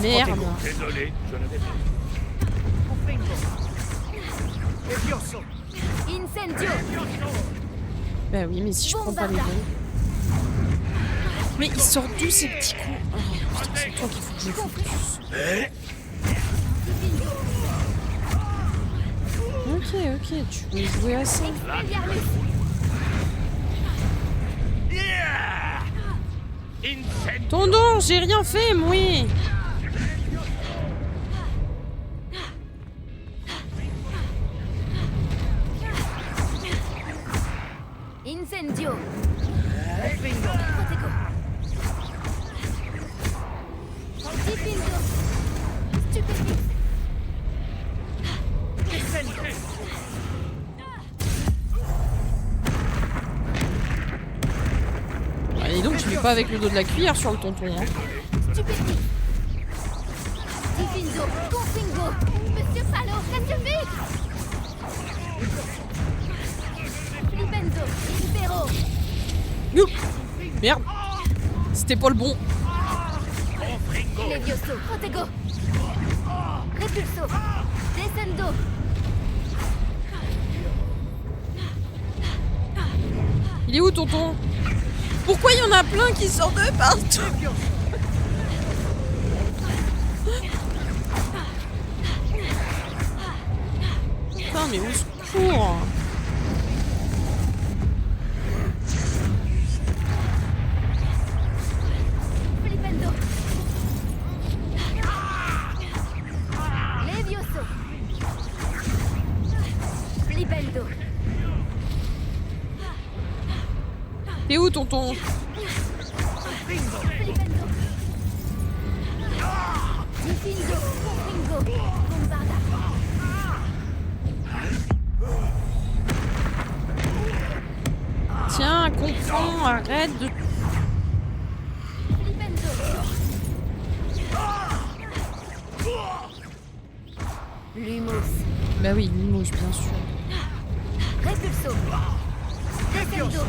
Merde. Désolé, je n'avais pas. Incendio. Bah oui, mais si je prends pas les bons. Mais ils sortent d'où ces petits cons? Oh, putain, c'est toi qu'il faut que je focus. Ok, tu veux jouer à ça? Tonton, j'ai rien fait, moi. Incendio. Protego. Difindo. Stupéfixe. Allez donc, je mets pas avec le dos de la cuillère sur le tonton. Hein. Stupéfixe. Difindo. Confingo. Monsieur Palo, ça suffit. Flipendo. Libero. Youp. Merde. C'était pas le bon. Levioso. Protego. Repulso. Descendo. Il est où, tonton? Pourquoi il y en a plein qui sortent de partout? Putain, mais au secours! Flipendo. Levioso. Flipendo. T'es où, tonton? Flipendo. Difindo. Confingo. Bombarda. Tiens, comprends, arrête de... Flipendo. Lumos. Bah oui, Lumos, bien sûr. Repulso. Descendo.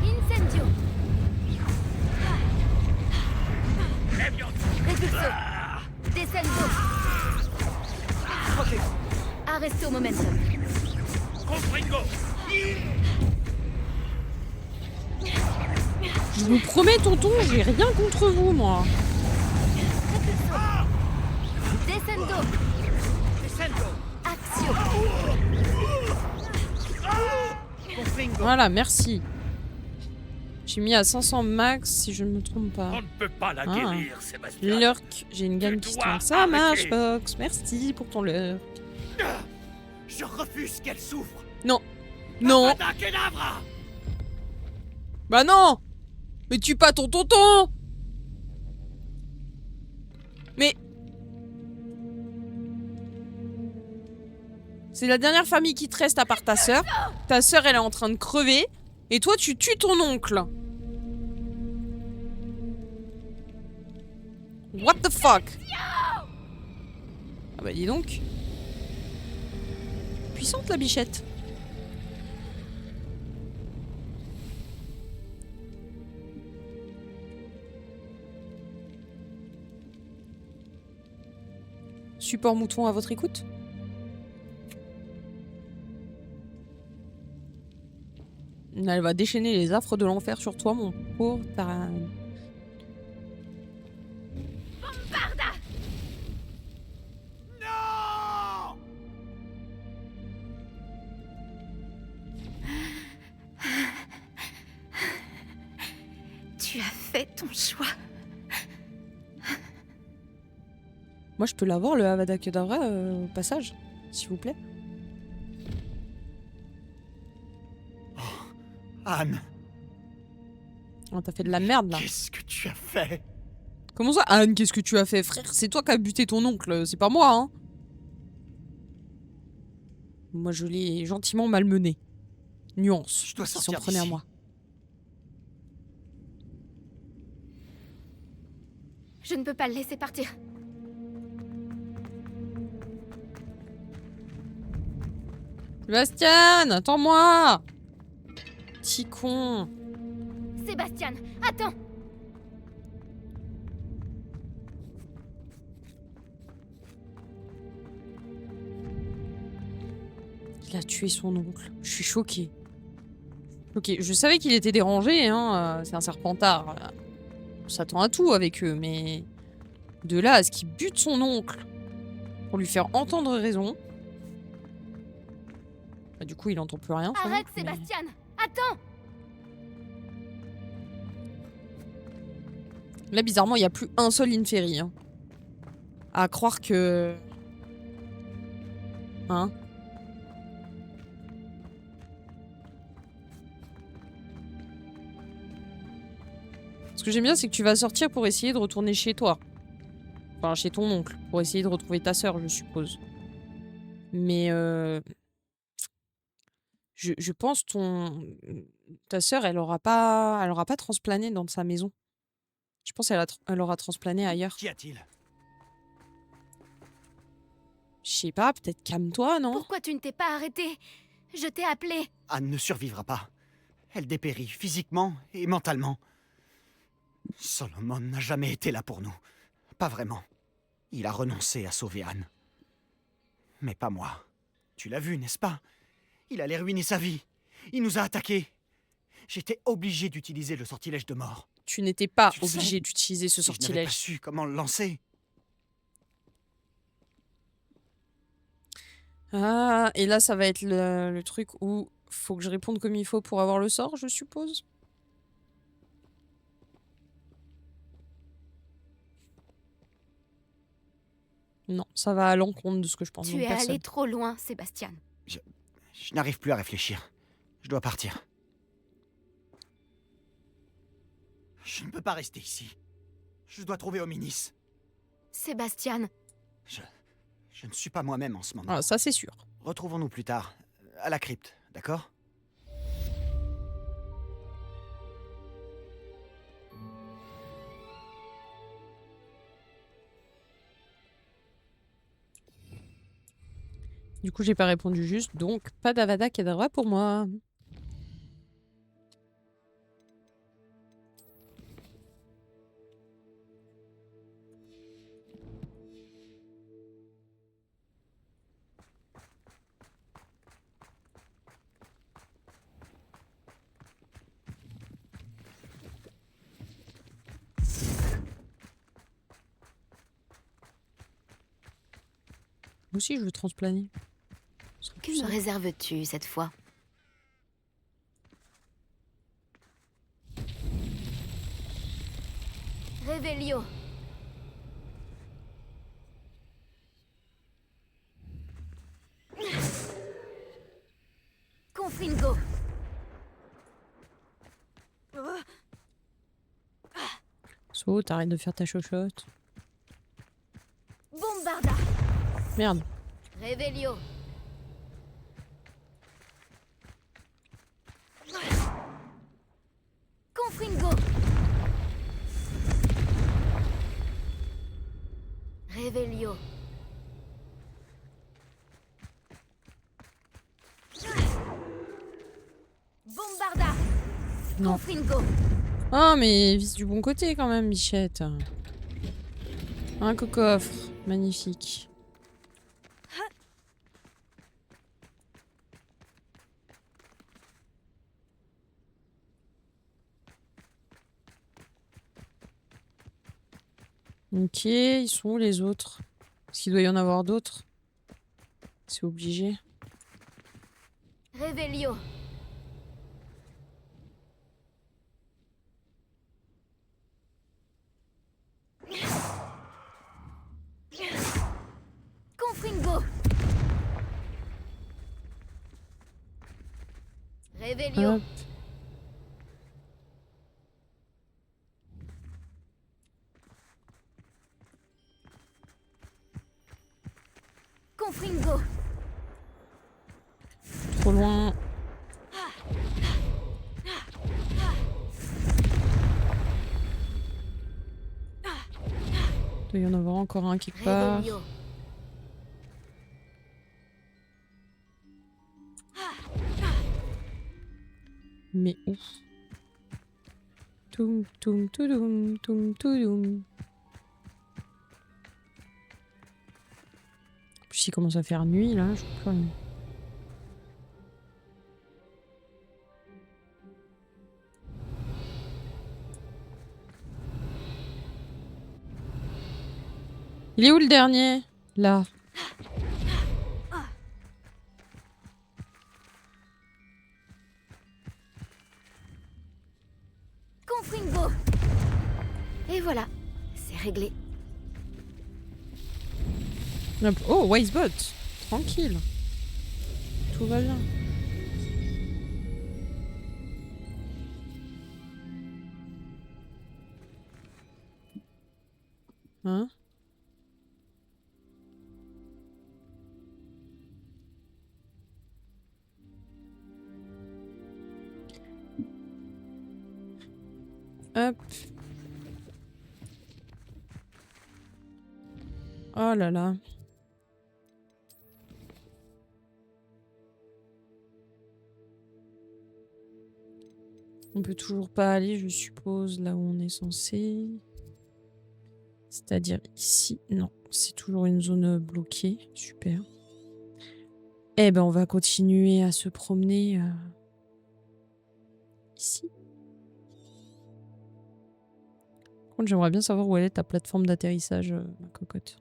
Incendio. Repulso. Descendo. Arresto momentum. Je vous promets, tonton, j'ai rien contre vous, moi. Descendo. Axio. Voilà, merci. J'ai mis à 500 max, si je ne me trompe pas. On ne peut pas la guérir, Sébastien. Lurk, j'ai une gamme qui se trompe. Ça arrêter. marche, Fox. Merci pour ton lurk. Je refuse qu'elle souffre. Non. Non. Avada Kedavra. Bah non. Mais tue pas ton tonton. Mais... C'est la dernière famille qui te reste à part ta sœur. Ta sœur, elle est en train de crever. Et toi, tu tues ton oncle. What the fuck? Ah bah dis donc. Puissante la bichette. Support mouton à votre écoute. Elle va déchaîner les affres de l'enfer sur toi, mon pauvre Taran. Bombarda. Non. Tu as fait ton choix. Moi, je peux l'avoir, le Avada Kedavra, au passage, s'il vous plaît. Anne, Oh, t'as fait de la merde, là. qu'est-ce que tu as fait? Comment ça, Anne, qu'est-ce que tu as fait, frère? C'est toi qui as buté ton oncle, c'est pas moi, hein. Moi, je l'ai gentiment malmené. Nuance. Je dois Il s'en sortir prenait à d'ici. moi. Je ne peux pas le laisser partir. Sébastien, attends-moi. petit con. Sébastien, attends. Il a tué son oncle. Je suis choquée. Ok, je savais qu'il était dérangé, hein. C'est un serpentard. On s'attend à tout avec eux, mais de là à ce qu'il bute son oncle pour lui faire entendre raison. Bah, du coup, il entend plus rien. son Arrête, oncle, mais- Sébastien. Attends. Là, bizarrement, il n'y a plus un seul Inferi. Hein. À croire que... Hein? Ce que j'aime bien, c'est que tu vas sortir pour essayer de retourner chez toi. Enfin, chez ton oncle. Pour essayer de retrouver ta sœur, je suppose. Mais je pense ta sœur, elle aura pas transplané dans sa maison. Je pense elle aura transplané ailleurs. Qu'y a-t-il? Je sais pas, peut-être calme-toi, non? Pourquoi tu ne t'es pas arrêté? Je t'ai appelé. Anne ne survivra pas. Elle dépérit physiquement et mentalement. Solomon n'a jamais été là pour nous. Pas vraiment. Il a renoncé à sauver Anne. Mais pas moi. Tu l'as vu, n'est-ce pas? Il allait ruiner sa vie. Il nous a attaqués. J'étais obligé d'utiliser le sortilège de mort. Tu n'étais pas Tu le sais. obligé d'utiliser ce Si je n'avais pas sortilège. su comment le lancer. Ah, et là, ça va être le truc où faut que je réponde comme il faut pour avoir le sort, je suppose. Non, ça va à l'encontre de ce que je pense. Tu donc es personne. allé trop loin, Sébastien. Je n'arrive plus à réfléchir. Je dois partir. Je ne peux pas rester ici. Je dois trouver Hominis. Sébastien, Je ne suis pas moi-même en ce moment. Ah, ça, c'est sûr. Retrouvons-nous plus tard, à la crypte, d'accord? Du coup, j'ai pas répondu juste, donc pas d'Avada Kedavra pour moi. Moi aussi, je veux transplaner. Ce serait que plus me simple. réserves-tu cette fois? Révélio. Confringo. Saute, arrête de faire ta chochotte. Bombarda. Merde. Révélio. Confringo. Révélio. Bombarda. Non. Confringo. Ah, mais vise du bon côté quand même, Bichette. Un coffre. Magnifique. Ok, ils sont où les autres? Est-ce qu'il doit y en avoir d'autres? C'est obligé. Révélio. Confringo. Révélio. Hop. Confringo. Trop loin. Il doit y en avoir encore un quelque part. Révélio. Mais où? Toum toum toudoum toum toudoum. En plus il commence à faire nuit là, je peux plus rien. Il est où le dernier? Là. Confringo. Et voilà, c'est réglé. Hop. Oh, Wisebot. Tranquille. Tout va bien. Hein? Hop. Oh là là. On peut toujours pas aller, je suppose, là où on est censé. C'est-à-dire ici. Non, c'est toujours une zone bloquée. Super. Eh ben, on va continuer à se promener ici. Par contre, j'aimerais bien savoir où elle est ta plateforme d'atterrissage, ma cocotte.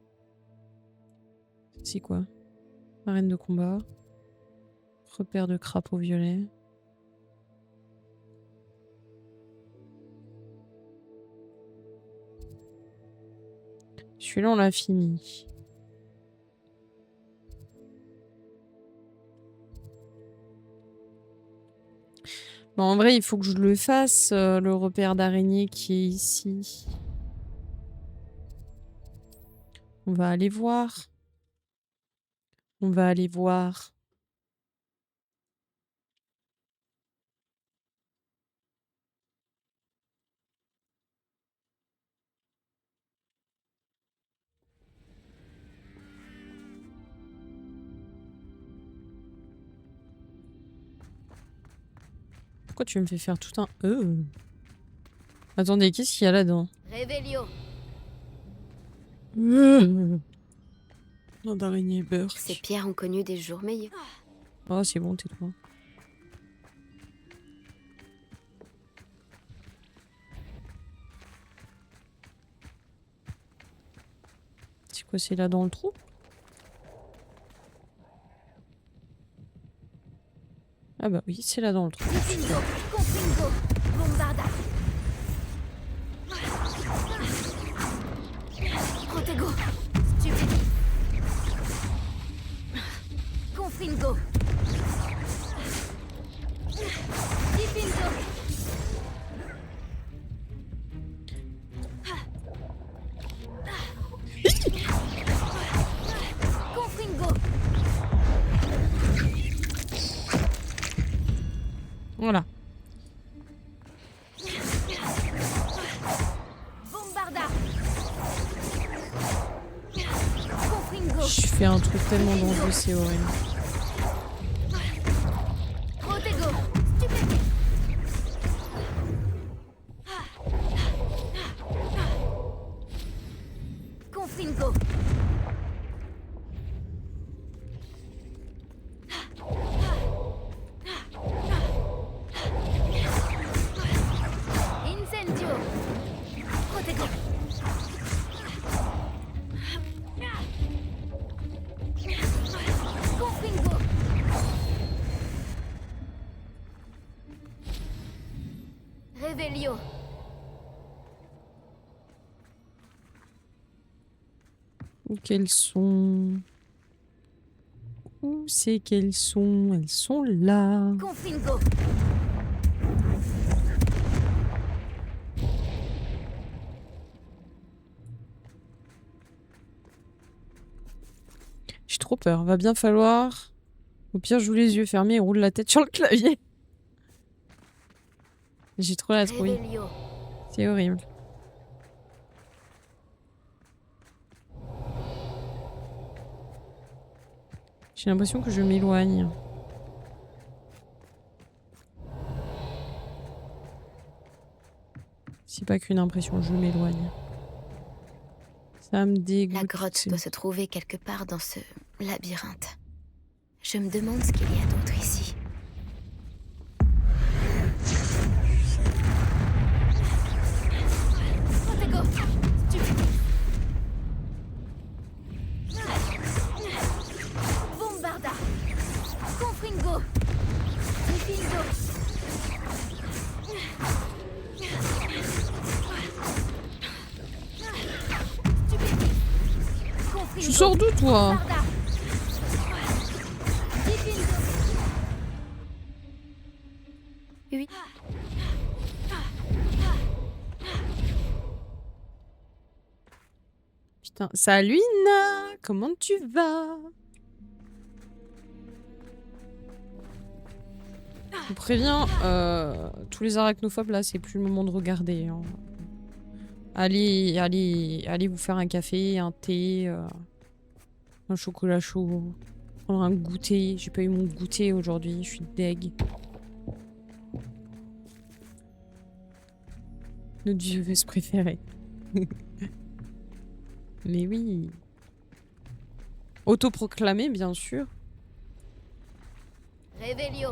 C'est quoi? Arène de combat. Repère de crapaud violet. Celui-là, on l'a fini. Bon, en vrai, il faut que je le fasse, le repère d'araignée qui est ici. On va aller voir. On va aller voir. Pourquoi tu me fais faire tout un Attendez, qu'est-ce qu'il y a là-dedans? Révélio. Non, d'araignée beurre. Ces pierres ont connu des jours meilleurs. Oh, c'est bon, tais-toi. C'est quoi, c'est là dans le trou? Ah bah oui, c'est là dans le trou. Confringo. Confringo. Bombarda. Protego. Stupide. Confringo. Difindo. Confringo. Voilà. Bombarda. Confringo. Je fais un truc tellement dangereux, c'est horrible. Protego. Stupide. Confringo. Incendio. Protego. Confringo. Révélio. Où qu'elles sont? Où c'est qu'elles sont? Elles sont là. Confringo. J'ai trop peur. Va bien falloir... Au pire, joue les yeux fermés et roule la tête sur le clavier. J'ai trop la trouille. Révélio. C'est horrible. J'ai l'impression que je m'éloigne. C'est pas qu'une impression, je m'éloigne. Ça me dégoûte. La grotte doit se trouver quelque part dans ce labyrinthe. Je me demande ce qu'il y a d'autre ici. Protego, stupide. Bombarda. Confringo. Trifingo. Stupide. Confringo. Tu sors d'où, toi? Bombarda. Trifingo. Oui. Putain, salut Ina! Comment tu vas? Je vous préviens, tous les arachnophobes là, c'est plus le moment de regarder. Hein. Allez vous faire un café, un thé, un chocolat chaud, prendre un goûter. J'ai pas eu mon goûter aujourd'hui, je suis deg. Notre vieuse préférée. Mais oui. Autoproclamé, bien sûr. Revelio.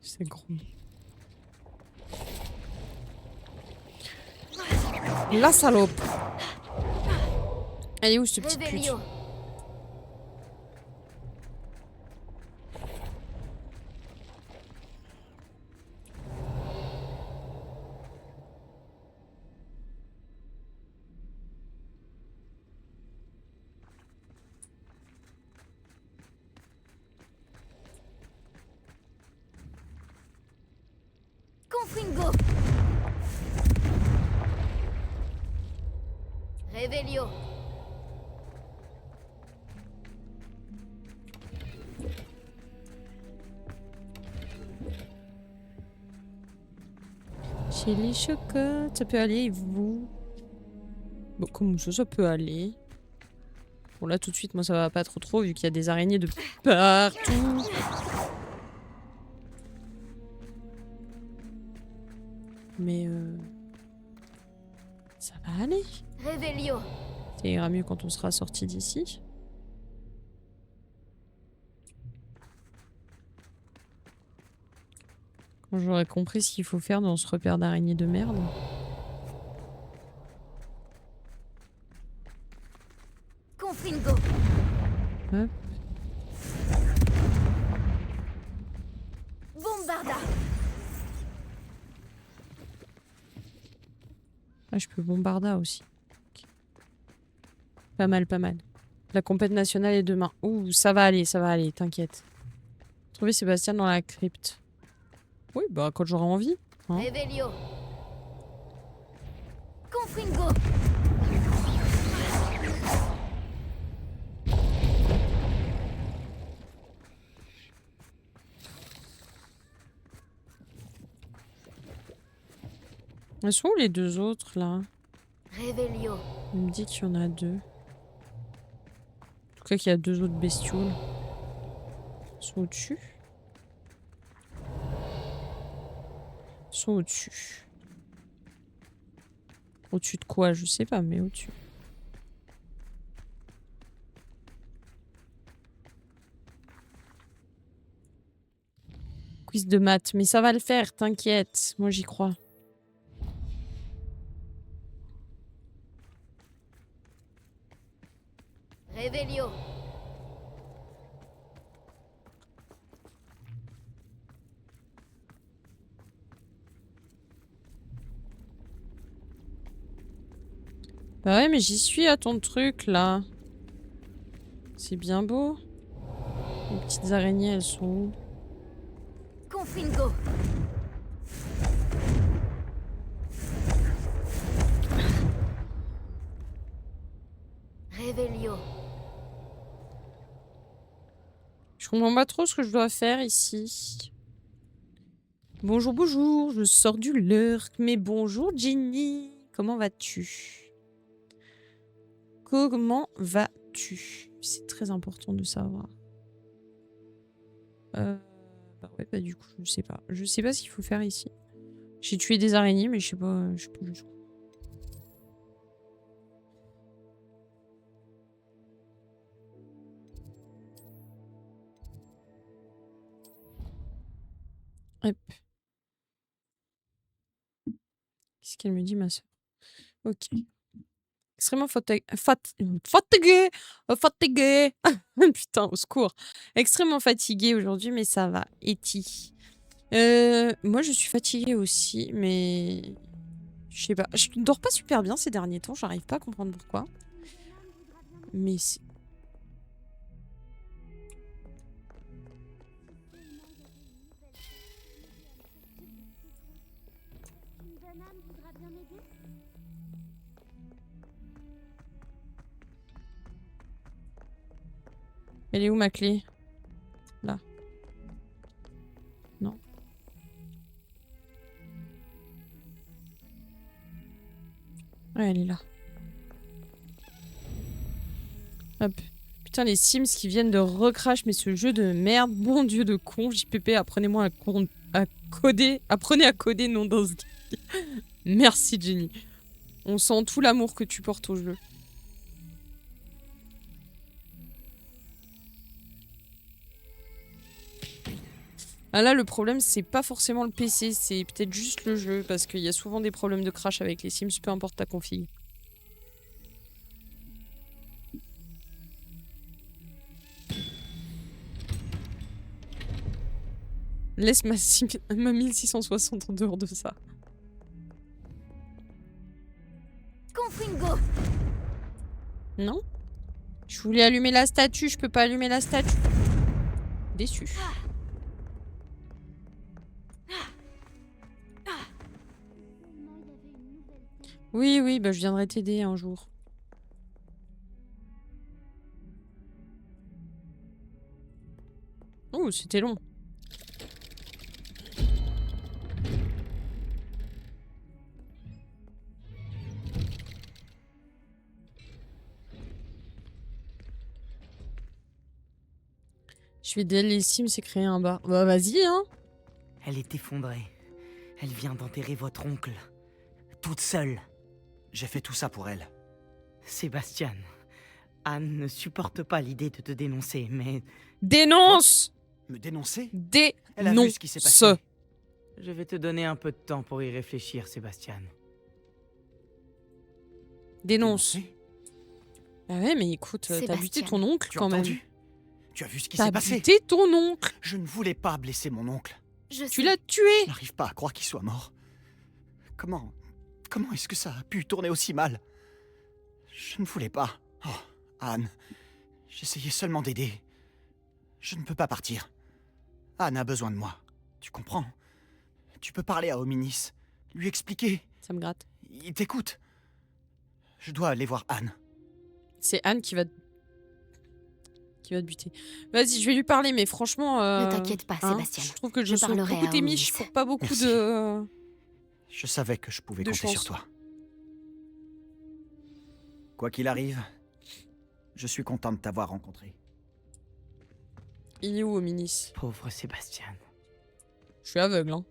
C'est gros. La salope. Elle est où ce petit pute? Revelio. Confringo. Revelio. Chez les chocottes, ça peut aller, vous? Bon, comment ça peut aller? Bon, là, tout de suite, moi, ça va pas trop, vu qu'il y a des araignées de partout. Mais, ça va aller. Revelio. Ça ira mieux quand on sera sorti d'ici. Quand j'aurai compris ce qu'il faut faire dans ce repère d'araignées de merde. Confringo. Hop. Bombarda. Ah, je peux bombarda aussi. Ok. Pas mal, pas mal. La compète nationale est demain. Ouh, ça va aller, t'inquiète. Trouver Sébastien dans la crypte. Oui, bah quand j'aurai envie. Hein. Revelio. Confringo. Elles sont où les deux autres là? Revelio. Il me dit qu'il y en a deux. En tout cas qu'il y a deux autres bestioles. Ils sont au-dessus. Ils sont au-dessus. Au-dessus de quoi? Je sais pas, mais au-dessus. Quiz de maths. Mais ça va le faire, t'inquiète. Moi j'y crois. Revelio. Bah ouais, mais j'y suis à ton truc là. C'est bien beau. Les petites araignées, elles sont où? Confringo. Revelio. Je comprends pas trop ce que je dois faire ici. Bonjour, bonjour, je sors du lurk. Mais bonjour Ginny, comment vas-tu? comment vas-tu? C'est très important de savoir. Bah ouais, bah du coup, je sais pas. Je sais pas ce qu'il faut faire ici. J'ai tué des araignées, mais je sais pas du tout. Hop. Qu'est-ce qu'elle me dit, ma soeur? Ok. Extrêmement fatigué. Fatigué. Putain, au secours. Extrêmement fatiguée aujourd'hui, mais ça va. Eti. Moi, je suis fatiguée aussi, mais je sais pas. Je dors pas super bien ces derniers temps. J'arrive pas à comprendre pourquoi. Mais c'est... Elle est où ma clé? Là. Non. Ouais, elle est là. Hop. Putain, les Sims qui viennent de recrash, mais ce jeu de merde, bon dieu de con, JPP, apprenez-moi à coder. Apprenez à coder, non dans ce game. Merci, Jenny. On sent tout l'amour que tu portes au jeu. Ah là, le problème, c'est pas forcément le PC, c'est peut-être juste le jeu, parce qu'il y a souvent des problèmes de crash avec les Sims, peu importe ta config. Laisse ma 1660 en dehors de ça. Confringo. Non? Je voulais allumer la statue, je peux pas allumer la statue. Déçu. Oui, oui, bah je viendrai t'aider un jour. Oh, c'était long. Je vais délai les Sims et créer un bar. Bah vas-y, hein. Elle est effondrée. Elle vient d'enterrer votre oncle. Toute seule. J'ai fait tout ça pour elle. Sébastien, Anne ne supporte pas l'idée de te dénoncer, mais Dénonce! Me dénoncer? Dénonce! Elle a vu ce qui s'est passé. je vais te donner un peu de temps pour y réfléchir, Sébastien. Dénonce. Dénoncer? Bah ouais, mais écoute, t'as buté Sébastien. Tu ton oncle as quand même. entendu? Tu as vu ce qui T'as s'est passé? buté ton oncle. Je ne voulais pas blesser mon oncle. Je Tu sais. l'as tué. Je n'arrive pas à croire qu'il soit mort. Comment est-ce que ça a pu tourner aussi mal? Je ne voulais pas. Oh, Anne, j'essayais seulement d'aider. Je ne peux pas partir. Anne a besoin de moi. Tu comprends? Tu peux parler à Hominis, lui expliquer. Ça me gratte. Il t'écoute. Je dois aller voir Anne. C'est Anne qui va te buter. Vas-y, je vais lui parler, mais franchement... Ne t'inquiète pas, Sébastien. Je trouve que Je je suis parlerai beaucoup à t'émiche Omis. pour pas beaucoup Merci. de... Je savais que je pouvais De compter chance. sur toi. Quoi qu'il arrive, je suis content de t'avoir rencontré. Il est où, Hominis? Pauvre Sébastien. Je suis aveugle, hein.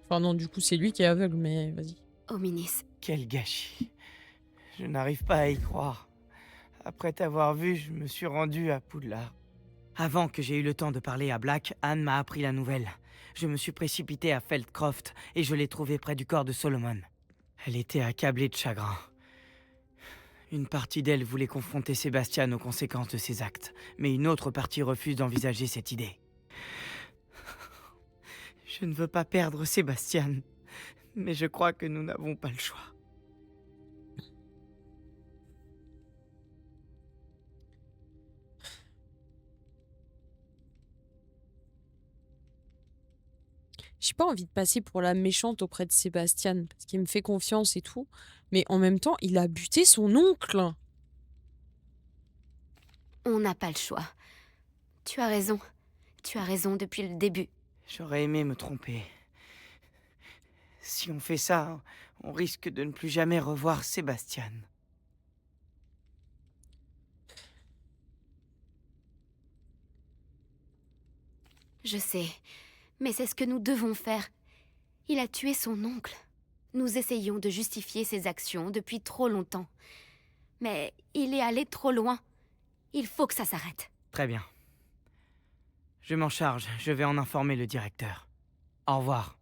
Enfin non, du coup, c'est lui qui est aveugle, mais vas-y. Hominis. Quel gâchis. Je n'arrive pas à y croire. Après t'avoir vu, je me suis rendu à Poudlard. Avant que j'ai eu le temps de parler à Black, Anne m'a appris la nouvelle. Je me suis précipité à Feldcroft et je l'ai trouvée près du corps de Solomon. Elle était accablée de chagrin. Une partie d'elle voulait confronter Sébastien aux conséquences de ses actes, mais une autre partie refuse d'envisager cette idée. Je ne veux pas perdre Sébastien, mais je crois que nous n'avons pas le choix. J'ai pas envie de passer pour la méchante auprès de Sébastien, parce qu'il me fait confiance et tout. Mais en même temps, il a buté son oncle. On n'a pas le choix. Tu as raison. Tu as raison depuis le début. J'aurais aimé me tromper. Si on fait ça, on risque de ne plus jamais revoir Sébastien. Je sais, mais c'est ce que nous devons faire. Il a tué son oncle. Nous essayons de justifier ses actions depuis trop longtemps. Mais il est allé trop loin. Il faut que ça s'arrête. Très bien. Je m'en charge, je vais en informer le directeur. Au revoir.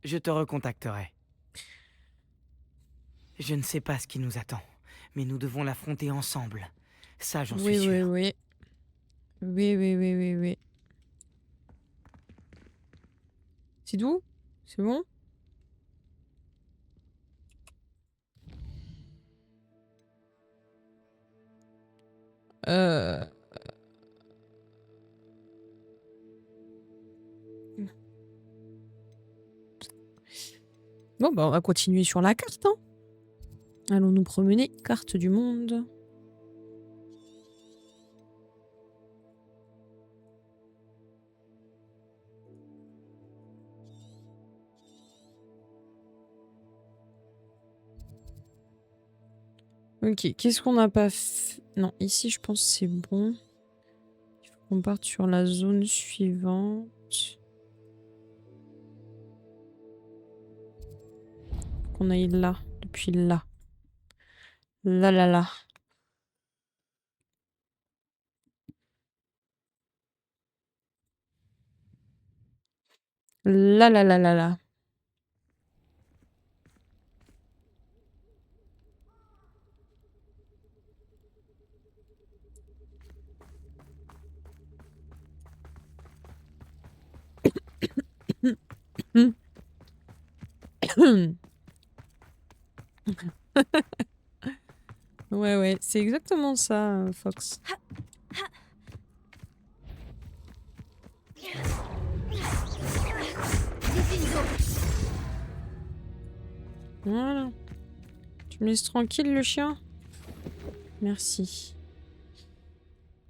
Je te recontacterai. Je ne sais pas ce qui nous attend, mais nous devons l'affronter ensemble. Ça, j'en suis sûr. Oui. Oui. C'est tout? C'est bon? Euh... Bon, bah, on va continuer sur la carte, hein. Allons nous promener. Carte du monde. Ok, qu'est-ce qu'on n'a pas fait? Non, ici, je pense que c'est bon. Il faut qu'on parte sur la zone suivante. Qu'on aille là, depuis là. Là. Là. Ouais, c'est exactement ça, Fox. Voilà. Tu me laisses tranquille, le chien? Merci.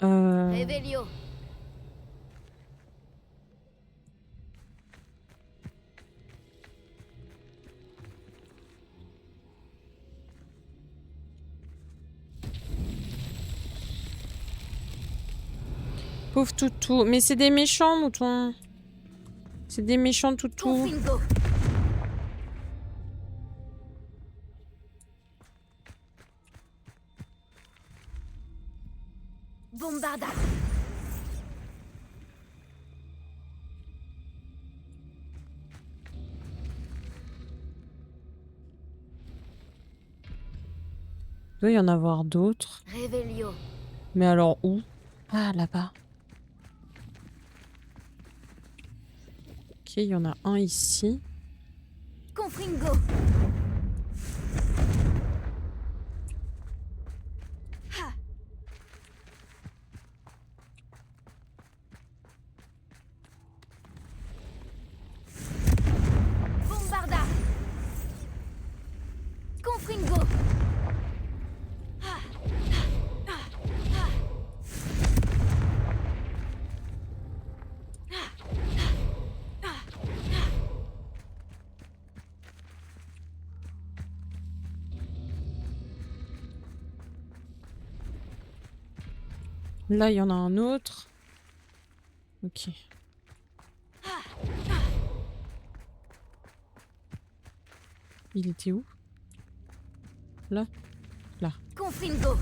Revelio. Pauvre toutou. Mais c'est des méchants, moutons. C'est des méchants toutous. Confringo. Bombarda. Il doit y en avoir d'autres. Revelio. Mais alors où? Ah, là-bas. Ok, il y en a un ici. Confringo. Ha. Bombarda. Confringo. Là, il y en a un autre. Ok. Il était où? Là? Confringo.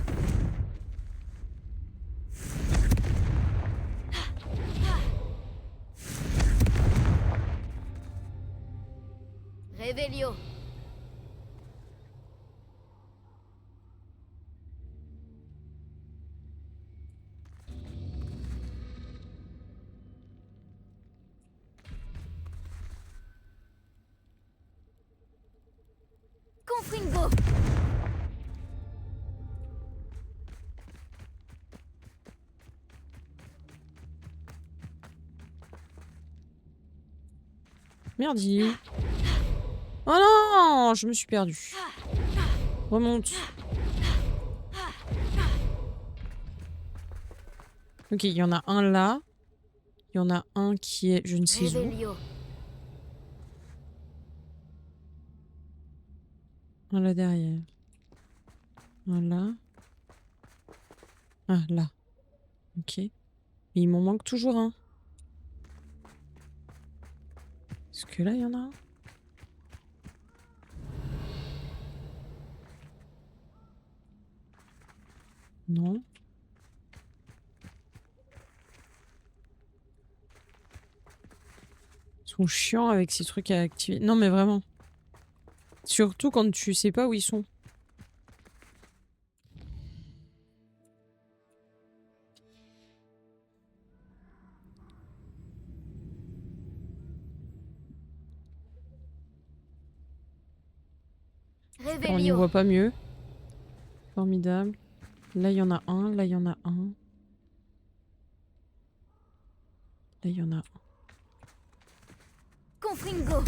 Revelio. Confringo. Merde, il est où? Oh non! Je me suis perdue. Remonte. Ok, il y en a un là. Il y en a un qui est je ne sais où. Revelio. Un là derrière. Un là. Ah, là. Ok. Mais il m'en manque toujours un. Est-ce que là, il y en a un? Non. Ils sont chiants avec ces trucs à activer. Non, mais vraiment. Surtout quand tu sais pas où ils sont. On n'y Révélio. voit pas mieux. Formidable. Là, il y en a un. Là, il y en a un. Là, il y en a un. Confringo.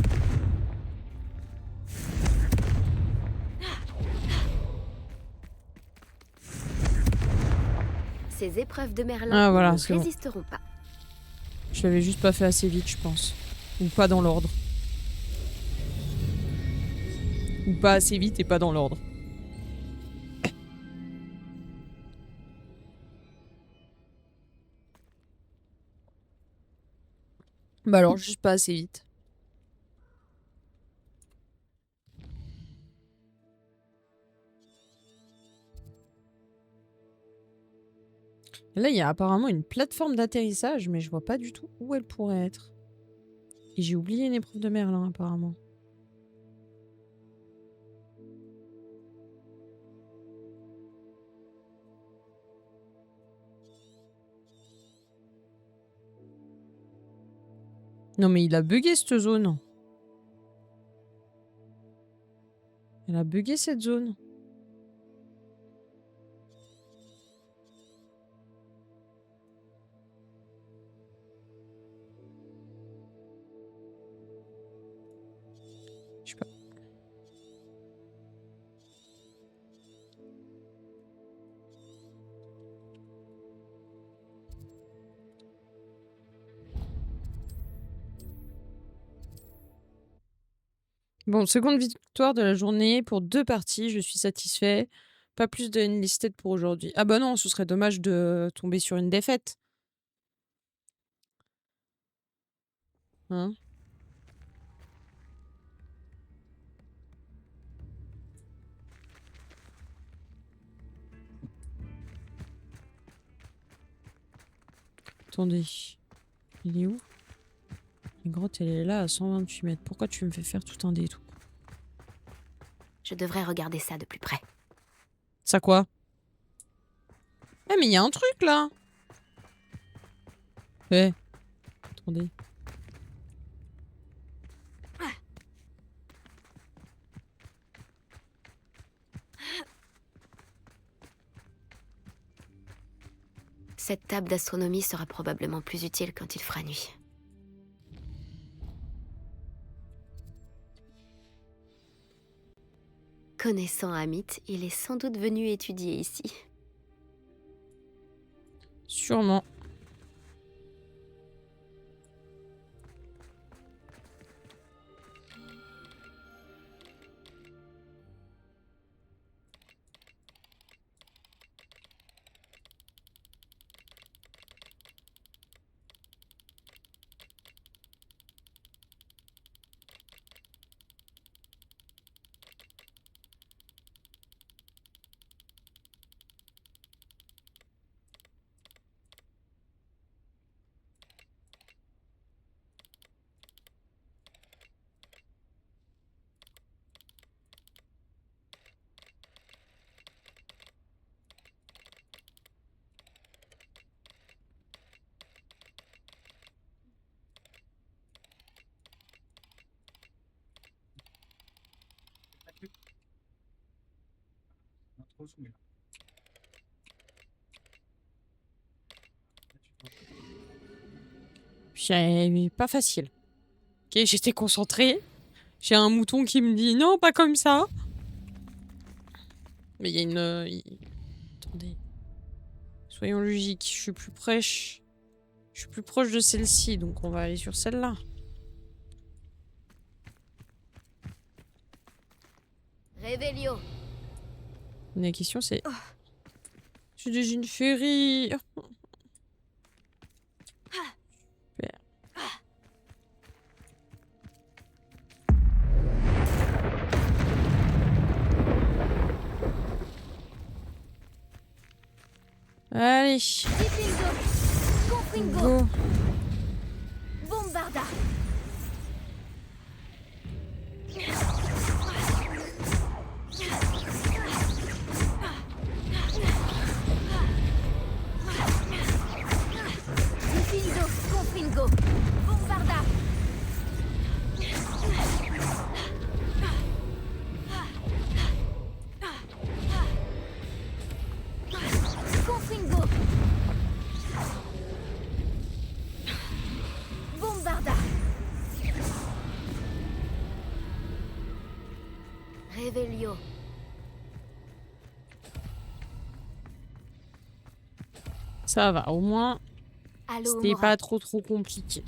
Ces épreuves de Merlin Ah, voilà, ne c'est bon. résisteront pas. Je l'avais juste pas fait assez vite, je pense. Ou pas dans l'ordre. Ou pas assez vite et pas dans l'ordre. Bah alors, juste pas assez vite. Et là, il y a apparemment une plateforme d'atterrissage, mais je vois pas du tout où elle pourrait être. Et j'ai oublié une épreuve de Merlin, apparemment. Non, mais il a bugué cette zone. Elle a bugué cette zone. Je sais pas. Bon, seconde victoire de la journée pour 2 parties, je suis satisfait. Pas plus de Enlisted pour aujourd'hui. Ah bah non, ce serait dommage de tomber sur une défaite. Hein? Attendez. Il est où? La grotte, elle est là à 128 mètres. Pourquoi tu me fais faire tout un détour? Je devrais regarder ça de plus près. Ça quoi? Eh mais il y a un truc là! Eh, attendez. Cette table d'astronomie sera probablement plus utile quand il fera nuit. Connaissant Amit, il est sans doute venu étudier ici. Sûrement. C'est pas facile. Ok, j'étais concentrée. J'ai un mouton qui me dit non, pas comme ça. Mais il y a une. Attendez. Soyons logiques. Je suis plus proche. Je suis plus proche de celle-ci, donc on va aller sur celle-là. Révélio. La question c'est. Je suis dans une féerie. Super. Allez. Dipingo. Confringo. Go. Bombarda. Dipingo. Confringo. Bombarda. Confringo. Bombarda. Revelio. Ça va, au moins, Allo c'était Mora. pas trop compliqué.